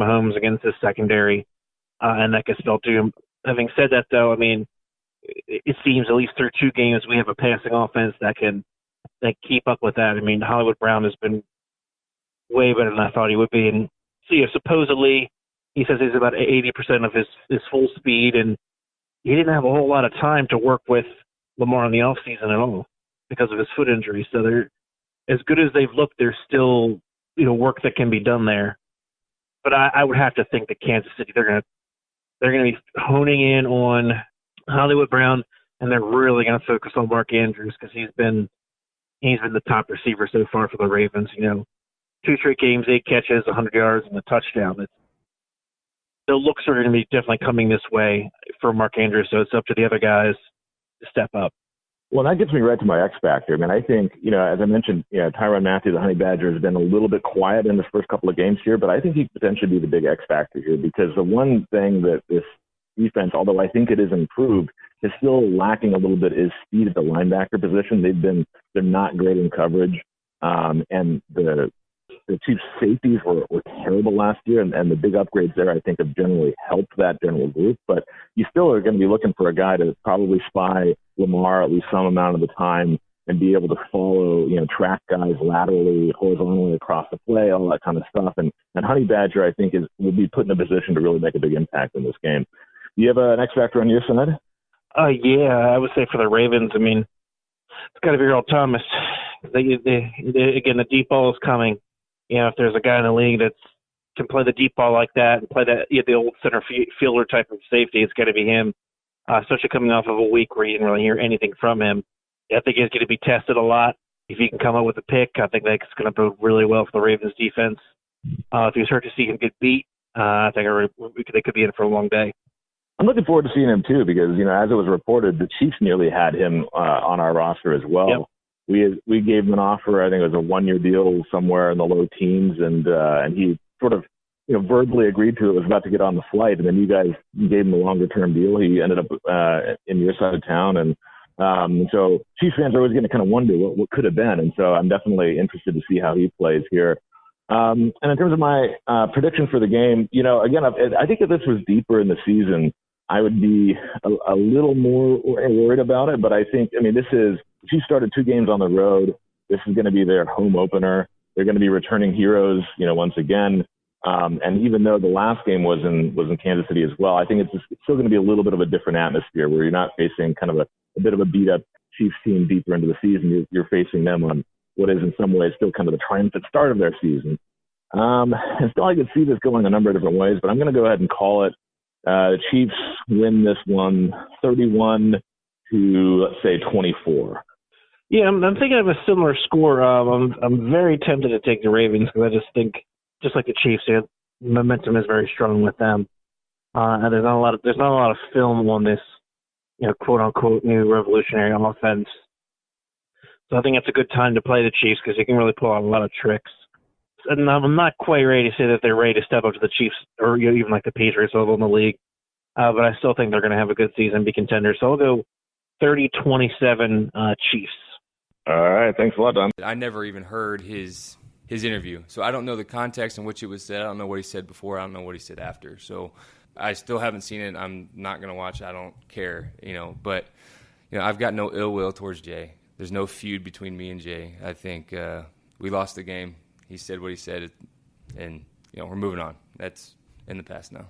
Mahomes against his secondary, and that gets felt to him. Having said that, though, I mean, it seems at least through 2 games we have a passing offense that can keep up with that. I mean, Hollywood Brown has been way better than I thought he would be. And supposedly he says he's about 80% of his full speed, and he didn't have a whole lot of time to work with Lamar in the offseason at all because of his foot injury. So they're as good as they've looked. There's still work that can be done there. But I would have to think that Kansas City they're gonna be honing in on Hollywood Brown, and they're really gonna focus on Mark Andrews because he's been the top receiver so far for the Ravens. 2 straight games, 8 catches, 100 yards, and a touchdown. The looks are going to be definitely coming this way for Mark Andrews, so it's up to the other guys to step up. Well, that gets me right to my X factor. I mean, I think, as I mentioned, Tyrann Mathieu, the Honey Badger, has been a little bit quiet in the first couple of games here, but I think he could potentially be the big X factor here because the one thing that this defense, although I think it is improved, is still lacking a little bit is speed at the linebacker position. They're not great in coverage, and the Chiefs' safeties were terrible last year, and the big upgrades there, I think, have generally helped that general group. But you still are going to be looking for a guy to probably spy Lamar at least some amount of the time and be able to follow, track guys laterally, horizontally across the play, all that kind of stuff. And Honey Badger, I think, will be put in a position to really make a big impact in this game. Do you have an X factor on your side? Yeah, I would say for the Ravens, I mean, it's got to be Earl Thomas. Again, the deep ball is coming. If there's a guy in the league that can play the deep ball like that and play that the old center fielder type of safety, it's got to be him, especially coming off of a week where you didn't really hear anything from him. I think he's going to be tested a lot. If he can come up with a pick, I think that's going to bode really well for the Ravens defense. If you start to see him get beat, I think they could be in for a long day. I'm looking forward to seeing him too because, as it was reported, the Chiefs nearly had him on our roster as well. Yep. We gave him an offer. I think it was a 1-year deal somewhere in the low teens, and he sort of verbally agreed to it. Was about to get on the flight, and then you guys gave him a longer-term deal. He ended up in your side of town, and so Chiefs fans are always going to kind of wonder what could have been, and so I'm definitely interested to see how he plays here. And in terms of my prediction for the game, again, I think if this was deeper in the season, I would be a little more worried about it. But I think, she started 2 games on the road. This is going to be their home opener. They're going to be returning heroes, once again. And even though the last game was in Kansas City as well, I think it's still going to be a little bit of a different atmosphere where you're not facing kind of a bit of a beat-up Chiefs team deeper into the season. You're facing them on what is in some ways still kind of the triumphant start of their season. And still I could see this going a number of different ways, but I'm going to go ahead and call it. The Chiefs win this one 31 to, let's say, 24. Yeah, I'm thinking of a similar score. I'm very tempted to take the Ravens because I just think, just like the Chiefs, momentum is very strong with them. And there's not a lot of film on this, quote unquote new revolutionary offense. So I think it's a good time to play the Chiefs because you can really pull out a lot of tricks. And I'm not quite ready to say that they're ready to step up to the Chiefs or even like the Patriots level in the league. But I still think they're going to have a good season, be contenders. So I'll go 30-27 Chiefs. All right. Thanks a lot, Don. I never even heard his interview. So I don't know the context in which it was said. I don't know what he said before. I don't know what he said after. So I still haven't seen it. I'm not going to watch it. I don't care, But, I've got no ill will towards Jay. There's no feud between me and Jay. I think we lost the game. He said what he said, and, we're moving on. That's in the past now.